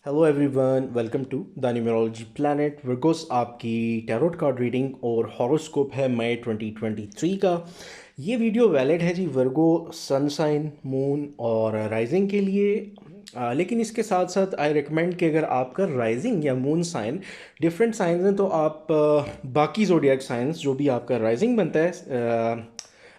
Hello everyone, welcome to the numerology planet virgos. आपकी tarot card reading और horoscope है मई 2023 का। ये वीडियो वैलिड है जी वर्गो सन साइन, मून और राइजिंग के लिए। लेकिन इसके साथ साथ आई रिकमेंड कि अगर आपका राइजिंग या मून साइन डिफरेंट साइंस हैं तो आप बाकी जोडियाक साइंस जो भी आपका राइजिंग बनता है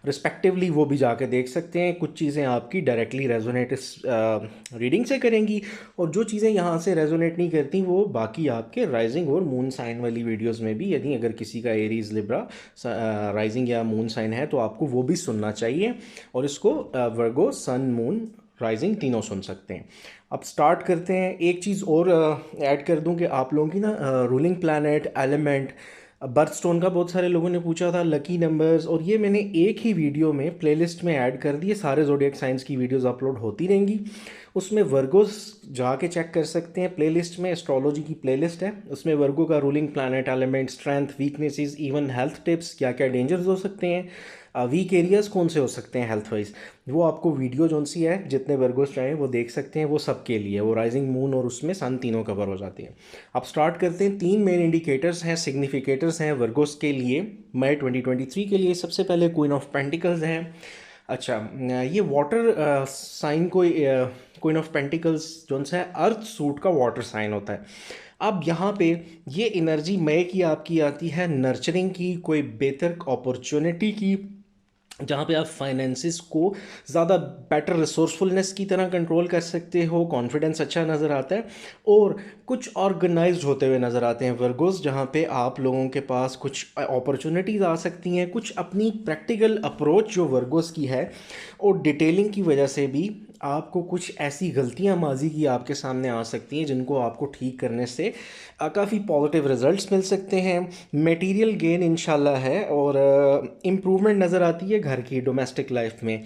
रिस्पेक्टिवली वो भी जाके देख सकते हैं। कुछ चीज़ें आपकी डायरेक्टली रेजोनेट इस रीडिंग से करेंगी और जो चीज़ें यहाँ से रेजोनेट नहीं करती वो बाकी आपके राइजिंग और मून साइन वाली वीडियोस में भी, यदि अगर किसी का एरीज लिब्रा राइजिंग या मून साइन है तो आपको वो भी सुनना चाहिए। और इसको वर्गो सन मून राइजिंग तीनों सुन सकते हैं। अब स्टार्ट करते हैं। एक चीज़ और ऐड कर दूं कि आप लोगों की ना ruling planet element birth stone का बहुत सारे लोगों ने पूछा था, लकी नंबर्स, और ये मैंने एक ही वीडियो में प्लेलिस्ट में ऐड कर दिए। सारे जोडियक साइंस की वीडियोस अपलोड होती रहेंगी, उसमें वर्गोस जाके चेक कर सकते हैं। प्लेलिस्ट में एस्ट्रोलॉजी की प्लेलिस्ट है, उसमें वर्गो का ruling planet element, strength, weaknesses, even health tips, क्या क्या डेंजर्स हो सकते हैं, वीक एरियाज कौन से हो सकते हैं हेल्थ वाइज, वो आपको वीडियो जौन सी है जितने वर्गोस चाहें वो देख सकते हैं। वो सबके लिए, वो राइजिंग मून और उसमें सन तीनों कवर हो जाती है। अब स्टार्ट करते हैं। तीन मेन इंडिकेटर्स हैं, सिग्निफिकेटर्स हैं वर्गोस के लिए मई 2023 के लिए। सबसे पहले क्वीन ऑफ पेंटिकल्स हैं। अच्छा, ये वाटर साइन को क्वीन ऑफ पेंटिकल्स जो सा है अर्थ सूट का वाटर साइन होता है। अब यहाँ पे ये एनर्जी मई की आपकी आती है नर्चरिंग की, कोई बेहतर अपॉर्चुनिटी की, जहाँ पे आप फाइनेंसिस को ज़्यादा बेटर रिसोर्सफुलनेस की तरह कंट्रोल कर सकते हो। कॉन्फिडेंस अच्छा नज़र आता है और कुछ ऑर्गेनाइज्ड होते हुए नज़र आते हैं वर्गोस, जहाँ पे आप लोगों के पास कुछ अपॉर्चुनिटीज़ आ सकती हैं। कुछ अपनी प्रैक्टिकल अप्रोच जो वर्गोस की है और डिटेलिंग की वजह से भी आपको कुछ ऐसी गलतियां माजी की आपके सामने आ सकती हैं जिनको आपको ठीक करने से काफ़ी पॉजिटिव रिजल्ट्स मिल सकते हैं। मटेरियल गेन इंशाल्लाह है और इम्प्रूवमेंट नज़र आती है घर की डोमेस्टिक लाइफ में।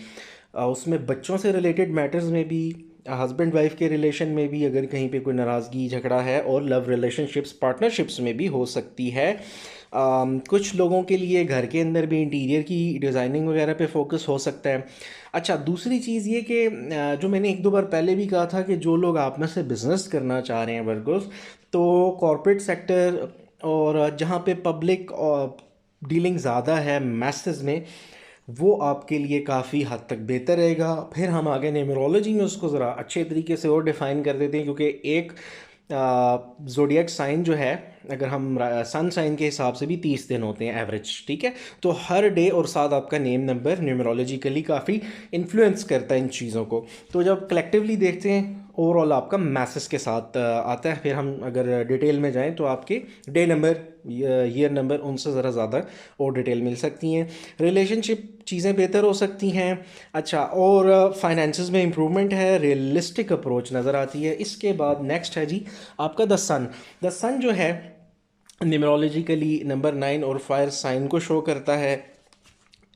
उसमें बच्चों से रिलेटेड मैटर्स में भी, हस्बैंड वाइफ के रिलेशन में भी अगर कहीं पे कोई नाराज़गी झगड़ा है, और लव रिलेशनशिप्स पार्टनरशिप्स में भी हो सकती है। कुछ लोगों के लिए घर के अंदर भी इंटीरियर की डिज़ाइनिंग वगैरह पे फोकस हो सकता है। अच्छा, दूसरी चीज़ ये कि जो मैंने एक दो बार पहले भी कहा था कि जो लोग आप में से बिज़नेस करना चाह रहे हैं वर्गोस, तो कॉरपोरेट सेक्टर और जहाँ पे पब्लिक डीलिंग ज़्यादा है मैसेज में, वो आपके लिए काफ़ी हद तक बेहतर रहेगा। फिर हम आगे न्यूमरोलॉजी में उसको ज़रा अच्छे तरीके से और डिफ़ाइन कर देते हैं, क्योंकि एक जोडियक साइन जो है, अगर हम सन साइन के हिसाब से भी 30 दिन होते हैं एवरेज, ठीक है। तो हर डे और साथ आपका नेम नंबर न्यूमरोलॉजिकली काफ़ी इन्फ्लुएंस करता है इन चीज़ों को। तो जब कलेक्टिवली देखते हैं ओवरऑल आपका मैसेज के साथ आता है। फिर हम अगर डिटेल में जाएं तो आपके डे नंबर, ईयर नंबर, उनसे ज़रा ज़्यादा और डिटेल मिल सकती हैं। रिलेशनशिप चीज़ें बेहतर हो सकती हैं। अच्छा, और फाइनेंसेस में इम्प्रूवमेंट है, रियलिस्टिक अप्रोच नज़र आती है। इसके बाद नेक्स्ट है जी आपका द सन। द सन जो है न्यूमरोलॉजिकली नंबर 9 और फायर साइन को शो करता है।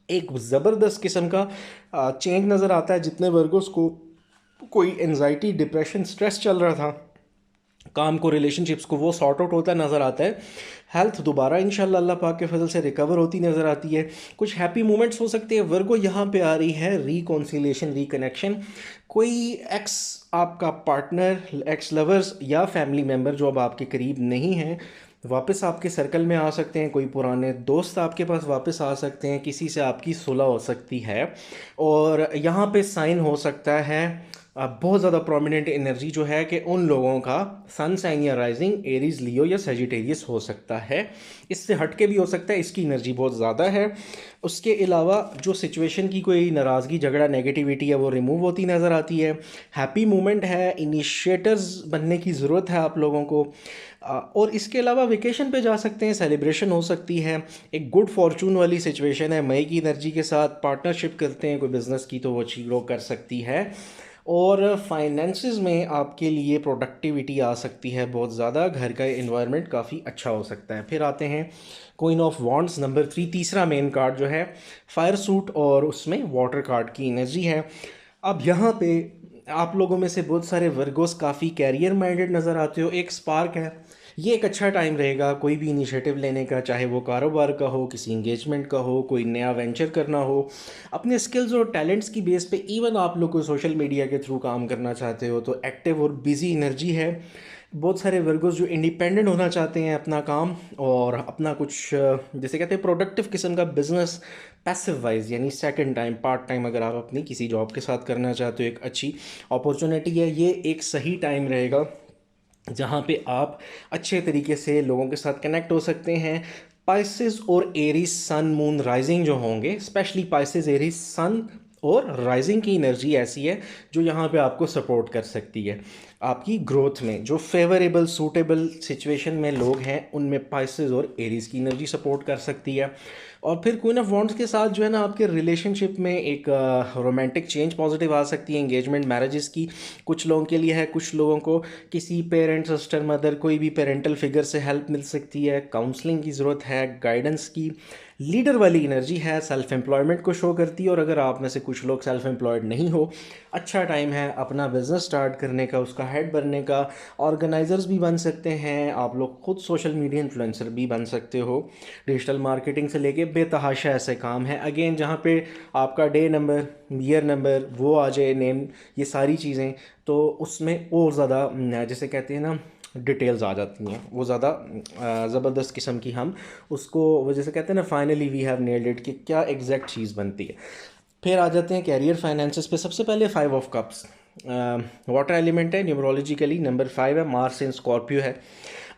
एक ज़बरदस्त किस्म का चेंज नज़र आता है। जितने वर्गोस को कोई एनजाइटी, डिप्रेशन, स्ट्रेस चल रहा था काम को, रिलेशनशिप्स को, वो सॉर्ट आउट होता नज़र आता है। हेल्थ दोबारा इंशाल्लाह अल्लाह पाक के फजल से रिकवर होती नज़र आती है। कुछ हैप्पी मोमेंट्स हो सकते हैं। वर्गो यहाँ पे आ रही है रिकॉन्सिलेशन, रिकनेक्शन। कोई एक्स आपका पार्टनर, एक्स लवर्स या फैमिली मेम्बर जो अब आपके करीब नहीं हैं, वापस आपके सर्कल में आ सकते हैं। कोई पुराने दोस्त आपके पास वापस आ सकते हैं। किसी से आपकी सुलह हो सकती है। और यहाँ पे साइन हो सकता है बहुत ज़्यादा प्रोमिनेंट एनर्जी जो है कि उन लोगों का सन साइन या राइजिंग एरीज, लियो या सेजिटेरियस हो सकता है। इससे हट के भी हो सकता है, इसकी एनर्जी बहुत ज़्यादा है। उसके अलावा जो सिचुएशन की कोई नाराज़गी, झगड़ा, नेगेटिविटी है, वो रिमूव होती नज़र आती है। हैप्पी मोमेंट है, इनिशिएटर्स बनने की ज़रूरत है आप लोगों को। और इसके अलावा वेकेशन पे जा सकते हैं, सेलिब्रेशन हो सकती है। एक गुड फॉर्चून वाली सिचुएशन है मई की एनर्जी के साथ। पार्टनरशिप करते हैं कोई बिज़नेस की तो वो अच्छी ग्रो कर सकती है। और फाइनेंसेस में आपके लिए प्रोडक्टिविटी आ सकती है बहुत ज़्यादा। घर का इन्वायरमेंट काफ़ी अच्छा हो सकता है। फिर आते हैं क्वीन ऑफ वॉन्ड्स नंबर 3, तीसरा मेन कार्ड जो है फायर सूट, और उसमें वाटर कार्ड की एनर्जी है। अब यहाँ पे आप लोगों में से बहुत सारे वर्गोस काफ़ी कैरियर माइंडेड नज़र आते हो, एक स्पार्क है। ये एक अच्छा टाइम रहेगा कोई भी इनिशिएटिव लेने का, चाहे वो कारोबार का हो, किसी इंगेजमेंट का हो, कोई नया वेंचर करना हो, अपने स्किल्स और टैलेंट्स की बेस पे। इवन आप लोग को सोशल मीडिया के थ्रू काम करना चाहते हो तो एक्टिव और बिजी एनर्जी है। बहुत सारे वर्गोस जो इंडिपेंडेंट होना चाहते हैं अपना काम और अपना कुछ जैसे कहते हैं प्रोडक्टिव किस्म का बिजनेस, पैसिव वाइज यानी सेकंड टाइम, पार्ट टाइम अगर आप अपनी किसी जॉब के साथ करना चाहते हो, एक अच्छी अपॉर्चुनिटी है। ये एक सही टाइम रहेगा जहाँ पे आप अच्छे तरीके से लोगों के साथ कनेक्ट हो सकते हैं। पाइसेस और एरीज सन मून राइजिंग जो होंगे, स्पेशली पाइसेस एरीज सन और राइजिंग की एनर्जी ऐसी है जो यहाँ पे आपको सपोर्ट कर सकती है आपकी ग्रोथ में। जो फेवरेबल सूटेबल सिचुएशन में लोग हैं उनमें पाइसेस और एरीज की एनर्जी सपोर्ट कर सकती है। और फिर क्वीन ऑफ वॉन्ड्स के साथ जो है ना आपके रिलेशनशिप में एक रोमांटिक चेंज पॉजिटिव आ सकती है, एंगेजमेंट मैरिजेस की कुछ लोगों के लिए है। कुछ लोगों को किसी पेरेंट, सिस्टर, मदर, कोई भी पेरेंटल फिगर से हेल्प मिल सकती है, काउंसलिंग की ज़रूरत है, गाइडेंस की। लीडर वाली एनर्जी है, सेल्फ एम्प्लॉयमेंट को शो करती है। और अगर आप में से कुछ लोग सेल्फ एम्प्लॉयड नहीं हो, अच्छा टाइम है अपना बिजनेस स्टार्ट करने का, उसका हेड बनने का। ऑर्गेनाइजर्स भी बन सकते हैं आप लोग, खुद सोशल मीडिया इन्फ्लुएंसर भी बन सकते हो। डिजिटल मार्केटिंग से लेके बेतहाशा ऐसे काम है अगेन जहाँ पे आपका डे नंबर, ईयर नंबर वो आ जाए, नेम, ये सारी चीज़ें, तो उसमें और ज़्यादा जैसे कहते हैं ना डिटेल्स आ जाती हैं, वो ज़्यादा ज़बरदस्त किस्म की हम उसको वो जैसे कहते हैं ना finally we have nailed it कि क्या एग्जैक्ट चीज़ बनती है। फिर आ जाते हैं कैरियर फाइनेंसेस पे। सबसे पहले 5 ऑफ कप्स वाटर एलिमेंट है, न्यूमरोलॉजिकली नंबर 5 है, मार्स इन स्कॉर्पियो है।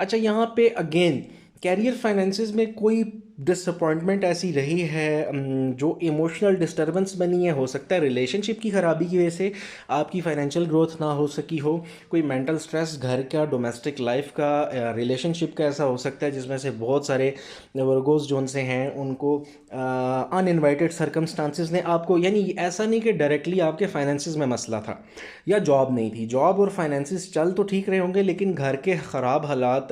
अच्छा, यहाँ पे अगेन कैरियर फाइनेंसेस में कोई डिसअपॉइंटमेंट ऐसी रही है जो इमोशनल डिस्टर्बेंस बनी है, हो सकता है रिलेशनशिप की ख़राबी की वजह से आपकी फाइनेंशियल ग्रोथ ना हो सकी हो, कोई मेंटल स्ट्रेस घर का, डोमेस्टिक लाइफ का, रिलेशनशिप का ऐसा हो सकता है जिसमें से बहुत सारे वर्गोस जोन से हैं उनको अनइनवाइटेड सर्कमस्टांसिस ने आपको, यानी ऐसा नहीं कि डायरेक्टली आपके फाइनेंसिस में मसला था या जॉब नहीं थी, जॉब और फाइनेंसिस चल तो ठीक रहे होंगे लेकिन घर के ख़राब हालात,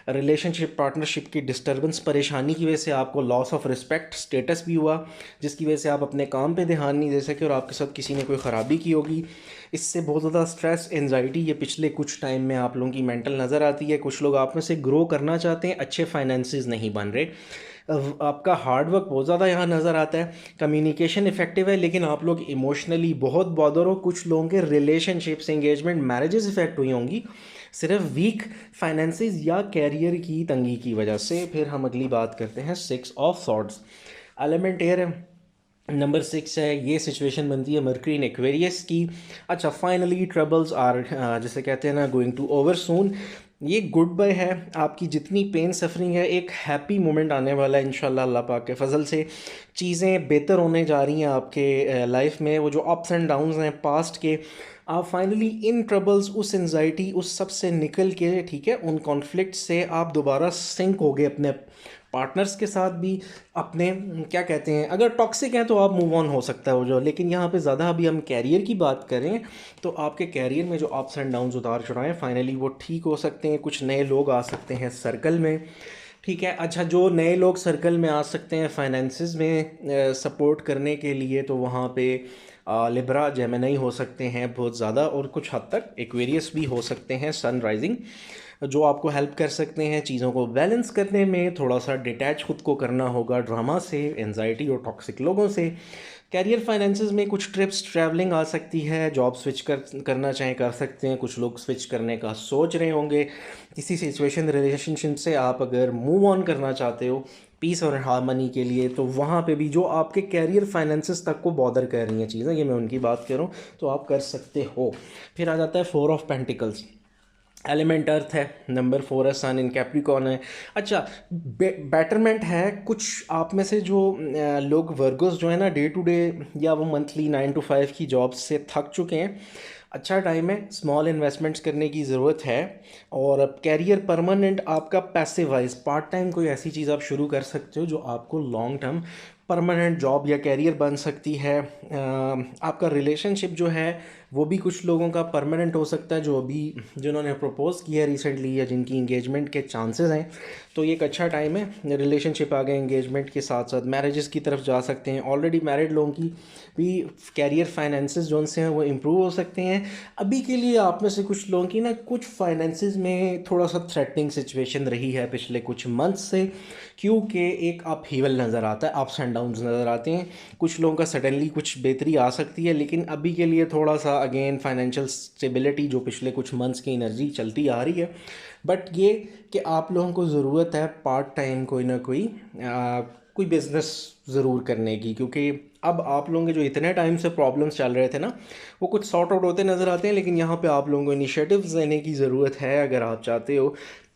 रिलेशनशिप पार्टनरशिप की डिस्टर्बेंस, परेशानी की वजह से आपको लॉस ऑफ रिस्पेक्ट स्टेटस भी हुआ, जिसकी वजह से आप अपने काम पे ध्यान नहीं दे सके और आपके साथ किसी ने कोई ख़राबी की होगी। इससे बहुत ज़्यादा स्ट्रेस, एनजाइटी ये पिछले कुछ टाइम में आप लोगों की मेंटल नज़र आती है। कुछ लोग आप में से ग्रो करना चाहते हैं, अच्छे फाइनेंसिस नहीं बन रहे, आपका हार्डवर्क बहुत ज़्यादा यहाँ नज़र आता है, कम्युनिकेशन इफेक्टिव है लेकिन आप लोग इमोशनली बहुत बॉदर हो। कुछ लोगों के रिलेशनशिप्स, एंगेजमेंट, मैरिजेस इफेक्ट हुई होंगी सिर्फ वीक फाइनेंसेस या कैरियर की तंगी की वजह से। फिर हम अगली बात करते हैं 6 ऑफ सॉर्ड्स, एलिमेंट एयर है, नंबर 6 है। ये सिचुएशन बनती है मर्करी इन एक्वेरियस की। अच्छा, फाइनली ट्रबल्स आर जैसे कहते हैं ना गोइंग टू ओवर सून। ये गुड बाय है, आपकी जितनी पेन सफरिंग है एक हैप्पी मोमेंट आने वाला है इंशाल्लाह, अल्लाह पाक के फजल से चीज़ें बेहतर होने जा रही हैं आपके लाइफ में। वो जो अप्स एंड डाउन्स हैं पास्ट के, आप फाइनली इन ट्रबल्स, उस एनजाइटी, उस सब से निकल के, ठीक है, उन कॉन्फ्लिक्ट से आप दोबारा सिंक हो गए अपने पार्टनर्स के साथ भी, अपने क्या कहते हैं, अगर टॉक्सिक हैं तो आप मूव ऑन हो सकता है वो जो, लेकिन यहाँ पे ज़्यादा अभी हम कैरियर की बात करें तो आपके कैरियर में जो अप्स एंड डाउन्स, उतार चढ़ाव हैं, फाइनली वो ठीक हो सकते हैं। कुछ नए लोग आ सकते हैं सर्कल में, ठीक है। अच्छा, जो नए लोग सर्कल में आ सकते हैं फाइनेंसिस में सपोर्ट करने के लिए, तो वहाँ पे लिब्रा, जेमिनी हो सकते हैं बहुत ज़्यादा, और कुछ हद तक एक्वेरियस भी हो सकते हैं सन राइजिंग, जो आपको हेल्प कर सकते हैं चीज़ों को बैलेंस करने में। थोड़ा सा डिटैच खुद को करना होगा ड्रामा से, एनजाइटी और टॉक्सिक लोगों से। कैरियर फाइनेंसेस में कुछ ट्रिप्स, ट्रैवलिंग आ सकती है, जॉब स्विच करना चाहें कर सकते हैं, कुछ लोग स्विच करने का सोच रहे होंगे। किसी सिचुएशन, रिलेशनशिप से आप अगर मूव ऑन करना चाहते हो पीस और हार्मनी के लिए, तो वहाँ पे भी जो आपके कैरियर फाइनेंसेस तक को बॉदर कर रही हैं चीज़ें, ये मैं उनकी बात कर रहा हूँ, तो आप कर सकते हो। फिर आ जाता है 4 ऑफ पेंटिकल्स, एलिमेंट अर्थ है, नंबर 4 है, सन इन कैप्रिकॉर्न है। अच्छा, बेटरमेंट है। कुछ आप में से जो लोग वर्गोस जो है ना डे टू डे या वो मंथली 9 to 5 की जॉब से थक चुके हैं, अच्छा टाइम है, स्मॉल इन्वेस्टमेंट्स करने की ज़रूरत है। और अब कैरियर परमानेंट आपका पैसिव वाइज पार्ट टाइम कोई ऐसी चीज़ आप शुरू कर सकते हो जो आपको लॉन्ग टर्म परमानेंट जॉब या कैरियर बन सकती है। आपका रिलेशनशिप जो है वो भी कुछ लोगों का परमानेंट हो सकता है, जो अभी जिन्होंने प्रपोज़ किया रिसेंटली या जिनकी इंगेजमेंट के चांसेस हैं। तो ये एक अच्छा टाइम है, रिलेशनशिप आगे एंगेजमेंट के साथ साथ मैरिजेस की तरफ जा सकते हैं। ऑलरेडी मैरिड लोगों की भी कैरियर फाइनेंसेस जो उनसे हैं वो इम्प्रूव हो सकते हैं। अभी के लिए आप में से कुछ लोगों की ना कुछ फाइनेंसेस में थोड़ा सा थ्रेटनिंग सिचुएशन रही है पिछले कुछ मंथ से, क्योंकि एक अपहीवल नज़र आता है, अप्स एंड डाउन्स नज़र आते हैं। कुछ लोगों का सडनली कुछ बेहतरी आ सकती है, लेकिन अभी के लिए थोड़ा सा अगेन फाइनेंशियल स्टेबिलिटी जो पिछले कुछ मंथ्स की एनर्जी चलती आ रही है। बट ये कि आप लोगों को ज़रूरत है पार्ट टाइम कोई ना कोई बिज़नेस ज़रूर करने की, क्योंकि अब आप लोगों के जो इतने टाइम से प्रॉब्लम्स चल रहे थे ना, वो कुछ सॉर्ट आउट होते नज़र आते हैं। लेकिन यहाँ पे आप लोगों को इनिशिएटिव्स लेने की ज़रूरत है अगर आप चाहते हो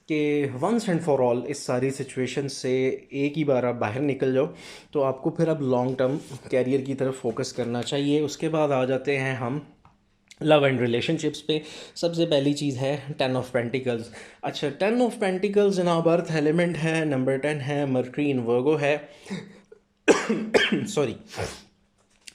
कि वंस एंड फॉर ऑल इस सारी सिचुएशन से एक ही बार आप बाहर निकल जाओ। तो आपको फिर अब लॉन्ग टर्म कैरियर की तरफ फोकस करना चाहिए। उसके बाद आ जाते हैं हम लव एंड रिलेशनशिप्स पे। सबसे पहली चीज़ है 10 ऑफ पेंटिकल्स। अच्छा, 10 ऑफ पेंटिकल्स जनाब अर्थ एलिमेंट है, नंबर 10 है, मर्करी इन वर्गो है। सॉरी,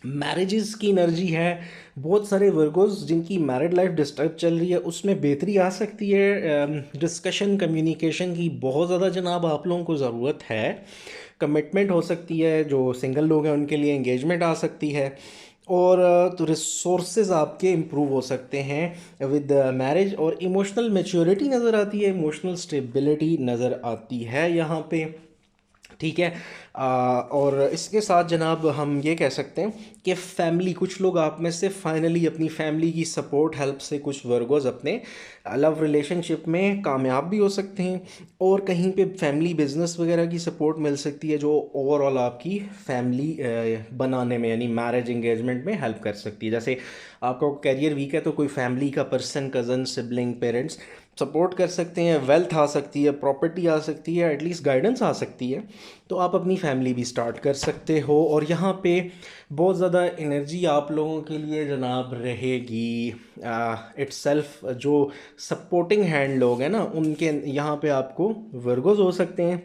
मैरिजेस की एनर्जी है। बहुत सारे वर्गोस जिनकी मैरिड लाइफ डिस्टर्ब चल रही है उसमें बेहतरी आ सकती है। डिस्कशन कम्युनिकेशन की बहुत ज़्यादा जनाब आप लोगों को ज़रूरत है। कमिटमेंट हो सकती है, जो सिंगल लोग हैं उनके लिए एंगेजमेंट आ सकती है। और तो रिसोर्सेज आपके इम्प्रूव हो सकते हैं विद मैरिज। और इमोशनल मैच्योरिटी नज़र आती है, इमोशनल स्टेबिलिटी नज़र आती है यहाँ पे। ठीक है। और इसके साथ जनाब हम ये कह सकते हैं कि फैमिली, कुछ लोग आप में से फाइनली अपनी फैमिली की सपोर्ट हेल्प से कुछ वर्गोज अपने लव रिलेशनशिप में कामयाब भी हो सकते हैं। और कहीं पे फैमिली बिजनेस वगैरह की सपोर्ट मिल सकती है, जो ओवरऑल आपकी फैमिली बनाने में यानी मैरिज एंगेजमेंट में हेल्प कर सकती है। जैसे आपका कैरियर वीक है तो कोई फैमिली का person, cousin, sibling, parents support कर सकते हैं। वेल्थ आ सकती है, प्रॉपर्टी आ सकती है, एटलीस्ट गाइडेंस आ सकती है। तो आप अपनी फैमिली भी स्टार्ट कर सकते हो। और यहाँ पे बहुत ज़्यादा एनर्जी आप लोगों के लिए जनाब रहेगी इट्सेल्फ। जो सपोर्टिंग हैंड लोग हैं ना उनके यहाँ पे आपको वर्गोज हो सकते हैं,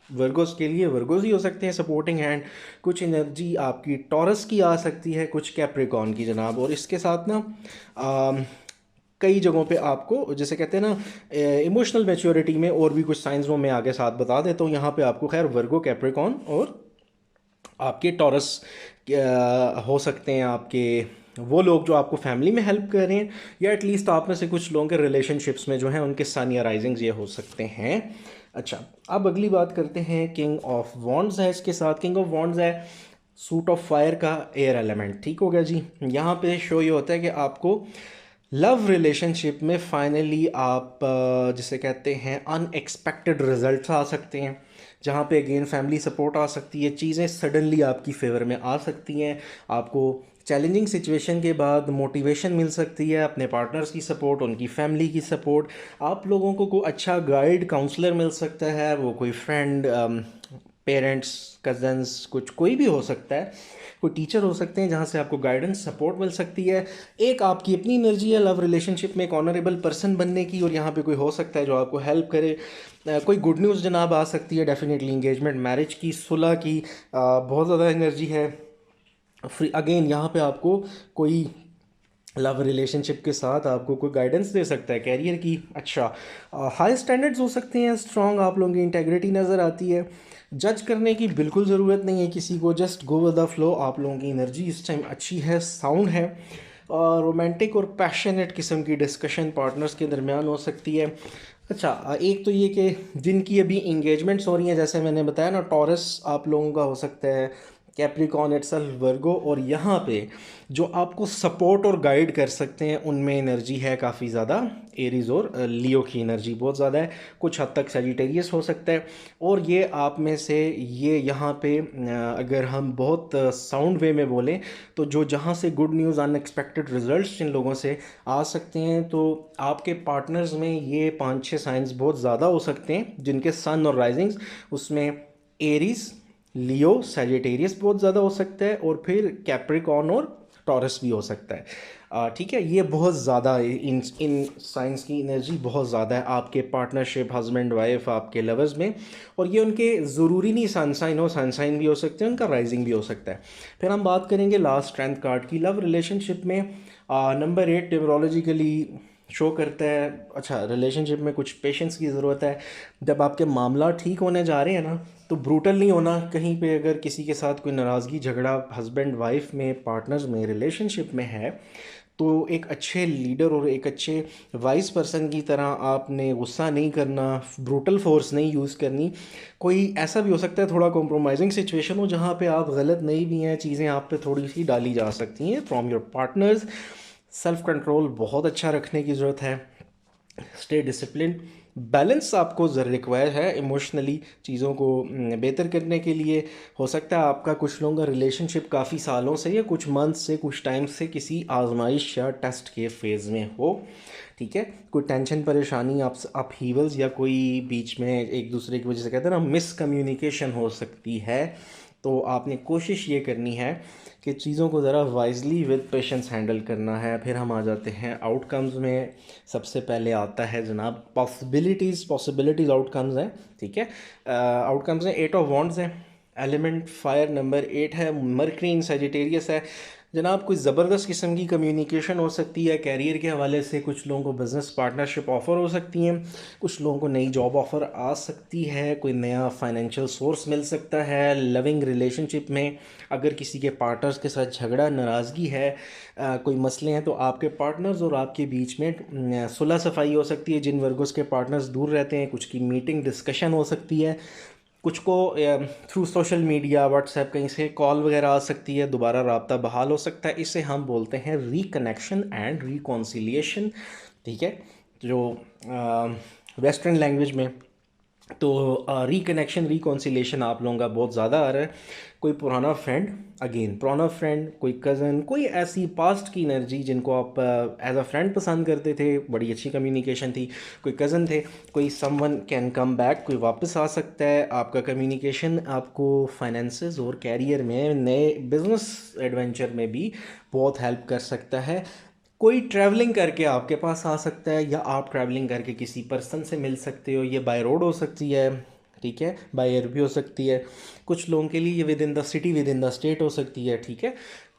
वर्गोस के लिए वर्गोस ही हो सकते हैं सपोर्टिंग हैंड। कुछ एनर्जी आपकी टॉरस की आ सकती है, कुछ कैप्रिकॉर्न की जनाब। और इसके साथ ना कई जगहों पे आपको जैसे कहते हैं ना इमोशनल मैच्योरिटी में और भी कुछ साइंस वो मैं आगे साथ बता देता हूँ। यहाँ पे आपको खैर वर्गो, कैप्रिकॉर्न और आपके टॉरस हो सकते हैं, आपके वो लोग जो आपको फैमिली में हेल्प कर रहे हैं, या एटलीस्ट आप में से कुछ लोगों के रिलेशनशिप्स में जो हैं उनके सन या राइजिंग्स ये हो सकते हैं। अच्छा, अब अगली बात करते हैं किंग ऑफ वॉन्ड्स है। इसके साथ किंग ऑफ वॉन्ड्स है सूट ऑफ फायर का एयर एलिमेंट। ठीक हो गया जी। यहाँ पे शो ये होता है कि आपको लव रिलेशनशिप में फाइनली आप जिसे कहते हैं अनएक्सपेक्टेड रिजल्ट्स आ सकते हैं, जहाँ पे अगेन फैमिली सपोर्ट आ सकती है, चीज़ें सडनली आपकी फेवर में आ सकती हैं। आपको चैलेंजिंग सिचुएशन के बाद मोटिवेशन मिल सकती है, अपने पार्टनर्स की सपोर्ट, उनकी फैमिली की सपोर्ट। आप लोगों को अच्छा गाइड काउंसलर मिल सकता है, वो कोई फ्रेंड, पेरेंट्स, कज़न्स, कुछ कोई भी हो सकता है, कोई टीचर हो सकते हैं जहाँ से आपको गाइडेंस सपोर्ट मिल सकती है। एक आपकी अपनी एनर्जी है लव रिलेशनशिप में एक ऑनरेबल पर्सन बनने की, और यहाँ पे कोई हो सकता है जो आपको हेल्प करे। कोई गुड न्यूज़ जनाब आ सकती है डेफिनेटली, इंगेजमेंट, मैरिज की, सुलह की बहुत ज़्यादा एनर्जी है। फ्री अगेन यहाँ पे आपको कोई लव रिलेशनशिप के साथ आपको कोई गाइडेंस दे सकता है कैरियर की। अच्छा, हाई स्टैंडर्ड्स हो सकते हैं, स्ट्रॉन्ग आप लोगों की इंटेग्रिटी नज़र आती है। जज करने की बिल्कुल ज़रूरत नहीं है किसी को, just go with the flow. आप लोगों की एनर्जी इस टाइम अच्छी है, साउंड है। और रोमांटिक और पैशनेट किस्म की डिस्कशन पार्टनर्स के दरमियान हो सकती है। अच्छा, एक तो ये कि जिनकी अभी इंगेजमेंट्स हो रही हैं, जैसे मैंने बताया ना, टॉरस आप लोगों का हो सकता है, कैप्रिकॉन, इटसेल्फ वर्गो। और यहाँ पे जो आपको सपोर्ट और गाइड कर सकते हैं उनमें एनर्जी है काफ़ी ज़्यादा, एरीज और लियो की एनर्जी बहुत ज़्यादा है। कुछ हद तक सजिटेरियस हो सकता है। और ये आप में से ये यहाँ पे अगर हम बहुत साउंड वे में बोलें तो जो जहाँ से गुड न्यूज़, अनएक्सपेक्टेड रिजल्ट्स जिन लोगों से आ सकते हैं, तो आपके पार्टनर्स में ये 5-6 साइंस बहुत ज़्यादा हो सकते हैं जिनके सन और राइजिंग्स उसमें एरीज, लियो, सैजिटेरियस बहुत ज़्यादा हो सकता है, और फिर कैप्रिकॉर्न और टॉरस भी हो सकता है। ठीक है, ये बहुत ज़्यादा इन साइंस की एनर्जी बहुत ज़्यादा है आपके पार्टनरशिप, हस्बैंड वाइफ, आपके लवर्स में। और ये उनके ज़रूरी नहीं सनसाइन हो, सनसाइन भी हो सकते हैं, उनका राइजिंग भी हो सकता है। फिर हम बात करेंगे लास्ट स्ट्रेंथ कार्ड की। लव रिलेशनशिप में नंबर 8 न्यूमरोलॉजिकली शो करता है, अच्छा रिलेशनशिप में कुछ पेशेंस की ज़रूरत है। जब आपके मामला ठीक होने जा रहे हैं ना, तो ब्रूटल नहीं होना। कहीं पे अगर किसी के साथ कोई नाराज़गी झगड़ा हस्बैंड वाइफ में, पार्टनर्स में, रिलेशनशिप में है, तो एक अच्छे लीडर और एक अच्छे वाइस पर्सन की तरह आपने गुस्सा नहीं करना, ब्रूटल फोर्स नहीं यूज़ करनी। कोई ऐसा भी हो सकता है थोड़ा कॉम्प्रोमाइजिंग सिचुएशन हो जहाँ पे आप गलत नहीं भी हैं, चीज़ें आप पे थोड़ी सी डाली जा सकती हैं from your partners. Self control बहुत अच्छा रखने की ज़रूरत है। Stay discipline. बैलेंस आपको रिक्वायर है इमोशनली चीज़ों को बेहतर करने के लिए। हो सकता है आपका कुछ लोगों का रिलेशनशिप काफ़ी सालों से या कुछ मंथ से, कुछ टाइम से किसी आजमाइश या टेस्ट के फेज़ में हो, ठीक है। कोई टेंशन परेशानी, आप अपहीवल्स या कोई बीच में एक दूसरे की वजह से कहते हैं ना मिसकम्युनिकेशन हो सकती है। तो आपने कोशिश ये करनी है कि चीज़ों को ज़रा वाइजली विद पेशेंस हैंडल करना है। फिर हम आ जाते हैं आउटकम्स में। सबसे पहले आता है जनाब पॉसिबिलिटीज़ आउटकम्स हैं, ठीक है। आउटकम्स हैं 8 ऑफ वॉन्ड्स है, एलिमेंट फायर नंबर 8 है, मरकरी इन सेजिटेरियस है। जनाब कोई ज़बरदस्त किस्म की कम्युनिकेशन हो सकती है कैरियर के हवाले से। कुछ लोगों को बिज़नेस पार्टनरशिप ऑफ़र हो सकती हैं, कुछ लोगों को नई जॉब ऑफ़र आ सकती है, कोई नया फाइनेंशियल सोर्स मिल सकता है। लविंग रिलेशनशिप में अगर किसी के पार्टनर्स के साथ झगड़ा नाराज़गी है, कोई मसले हैं, तो आपके पार्टनर्स और आपके बीच में सुलह सफाई हो सकती है। जिन वर्गों के पार्टनर्स दूर रहते हैं, कुछ की मीटिंग डिस्कशन हो सकती है। कुछ को थ्रू सोशल मीडिया व्हाट्सएप कहीं से कॉल वगैरह आ सकती है, दोबारा रब्ता बहाल हो सकता है। इसे हम बोलते हैं रिकनेक्शन एंड रिकॉन्सिलिएशन, ठीक है, जो वेस्टर्न लैंग्वेज में। तो रिकनेक्शन रिकॉन्सिलेशन आप लोगों का बहुत ज़्यादा आ रहा है। कोई पुराना फ्रेंड, अगेन पुराना फ्रेंड, कोई कज़न, कोई ऐसी पास्ट की एनर्जी जिनको आप एज अ फ्रेंड पसंद करते थे, बड़ी अच्छी कम्युनिकेशन थी, कोई कज़न थे, कोई समवन कैन कम बैक, कोई वापस आ सकता है। आपका कम्युनिकेशन आपको फाइनेंसेस और कैरियर में, नए बिजनेस एडवेंचर में भी बहुत हेल्प कर सकता है। कोई ट्रैवलिंग करके आपके पास आ सकता है, या आप ट्रैवलिंग करके किसी पर्सन से मिल सकते हो। ये बाय रोड हो सकती है, ठीक है, बाय एयर भी हो सकती है। कुछ लोगों के लिए ये with in the city, with in the state हो सकती है, ठीक है।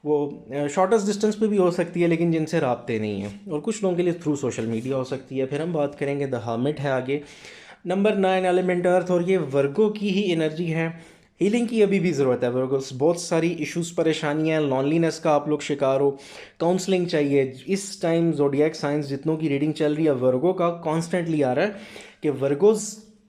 वो शॉर्टेस्ट डिस्टेंस पे भी हो सकती है लेकिन जिनसे राब्ते नहीं हैं। और कुछ लोगों के लिए थ्रू सोशल मीडिया हो सकती है। फिर हम बात करेंगे द हर्मिट है आगे, नंबर 9 एलिमेंट अर्थ, और ये वर्गो की ही एनर्जी है। हीलिंग की अभी भी ज़रूरत है वर्गोस, बहुत सारी इश्यूज परेशानियाँ, लॉनलीनेस का आप लोग शिकार हो, काउंसलिंग चाहिए। इस टाइम जोडियक साइंस जितनों की रीडिंग चल रही है वर्गो का कॉन्स्टेंटली आ रहा है कि Virgos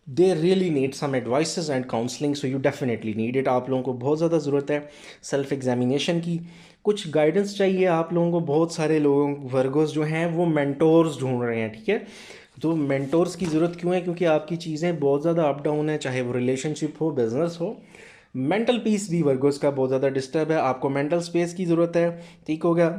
they really need some advices and counselling, so you definitely need it. आप लोगों को बहुत ज़्यादा ज़रूरत है सेल्फ एग्जामिनेशन की, कुछ गाइडेंस चाहिए आप लोगों को। बहुत सारे लोगों वर्गोस जो हैं वो मेंटोर्स ढूंढ रहे हैं, ठीक है। तो मेंटोर्स की ज़रूरत क्यों है? क्योंकि आपकी चीज़ें बहुत ज़्यादा अप डाउन है, चाहे वो रिलेशनशिप हो, बिजनेस हो। मेंटल पीस भी वर्गोस का बहुत ज़्यादा डिस्टर्ब है, आपको मेंटल स्पेस की ज़रूरत है, ठीक हो गया।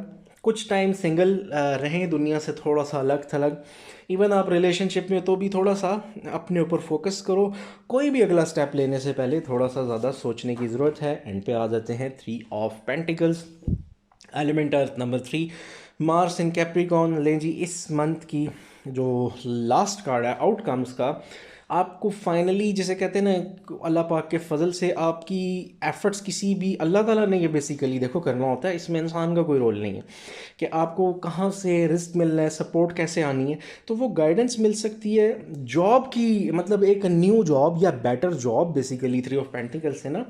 कुछ टाइम सिंगल रहें, दुनिया से थोड़ा सा अलग थलग। इवन आप रिलेशनशिप में तो भी थोड़ा सा अपने ऊपर फोकस करो। कोई भी अगला स्टेप लेने से पहले थोड़ा सा ज़्यादा सोचने की ज़रूरत है। एंड पे आ जाते हैं 3 of pentacles, element earth number 3, Mars in Capricorn. लें जी, इस मंथ की जो लास्ट कार्ड है आउटकम्स का, आपको फाइनली जिसे कहते हैं ना अल्लाह पाक के फजल से आपकी एफर्ट्स किसी भी, अल्लाह ताला ने ये बेसिकली देखो करना होता है, इसमें इंसान का कोई रोल नहीं है कि आपको कहाँ से रिस्क मिलना है, सपोर्ट कैसे आनी है। तो वो गाइडेंस मिल सकती है जॉब की, मतलब एक न्यू जॉब या better job basically. 3 of pentacles से ना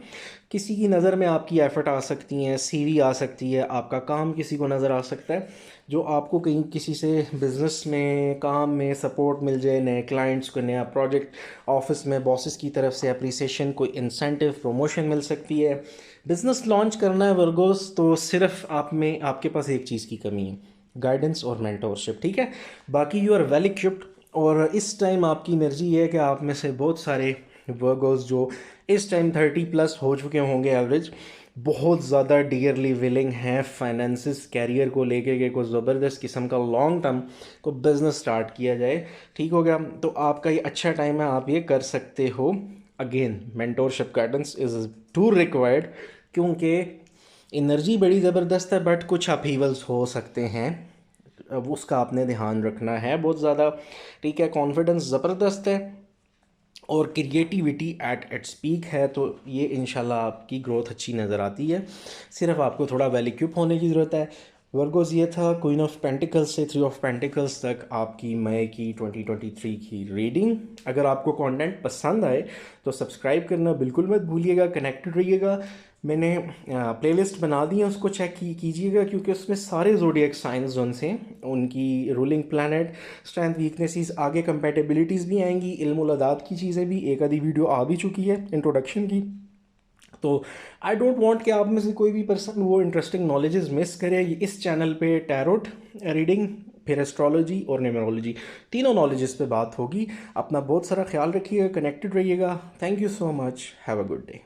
किसी की नज़र में आपकी एफर्ट आ सकती हैं, सीवी आ सकती है, आपका काम किसी को नज़र आ सकता है, जो आपको कहीं किसी से बिज़नेस में, काम में सपोर्ट मिल जाए, नए क्लाइंट्स को, नया प्रोजेक्ट, ऑफिस में बॉसेस की तरफ से अप्रिसिएशन, कोई इंसेंटिव, प्रमोशन मिल सकती है। बिज़नेस लॉन्च करना है वर्गोस, तो सिर्फ आप में, आपके पास एक चीज़ की कमी है, गाइडेंस और मेंटोरशिप, ठीक है। बाकी यू आर वेल इक्विप्ड। और इस टाइम आपकी एनर्जी है कि आप में से बहुत सारे वर्गोस जो इस टाइम 30+ हो चुके होंगे एवरेज, बहुत ज़्यादा डियरली विलिंग हैं फाइनेंसिस कैरियर को लेके कि कोई ज़बरदस्त किस्म का लॉन्ग टर्म को बिज़नेस स्टार्ट किया जाए, ठीक हो गया। तो आपका ये अच्छा टाइम है, आप ये कर सकते हो। Again mentorship guidance is too required, क्योंकि एनर्जी बड़ी ज़बरदस्त है बट कुछ अपहीवल्स हो सकते हैं, अब उसका आपने ध्यान रखना है बहुत ज़्यादा, ठीक है। कॉन्फिडेंस ज़बरदस्त है और क्रिएटिविटी एट इट्स पीक है, तो ये इंशाल्लाह आपकी ग्रोथ अच्छी नज़र आती है। सिर्फ आपको थोड़ा वेल इक्विप होने की ज़रूरत है। वर्गोस ये था क्वीन ऑफ पेंटिकल्स से थ्री ऑफ पेंटिकल्स तक आपकी मई की 2023 की रीडिंग। अगर आपको कंटेंट पसंद आए तो सब्सक्राइब करना बिल्कुल मत भूलिएगा, कनेक्टेड रहिएगा। मैंने प्लेलिस्ट बना दी है, उसको चेक कीजिएगा क्योंकि उसमें सारे ज़ोडिएक साइंस जोन से उनकी रूलिंग प्लैनेट, स्ट्रेंथ, वीकनेसेस, आगे कंपेटेबिलिटीज़ भी आएंगी, इल्म उल अदात की चीज़ें भी एक आधी वीडियो आ भी चुकी है इंट्रोडक्शन की। तो आई डोंट वांट कि आप में से कोई भी पर्सन वो इंटरेस्टिंग नॉलेजेस मिस करे। ये इस चैनल पे टैरोट रीडिंग, फिर एस्ट्रोलॉजी और न्यूमरोलॉजी, तीनों नॉलेजेस पे बात होगी। अपना बहुत सारा ख्याल रखिएगा, कनेक्टेड रहिएगा। Thank you so much, have a good day.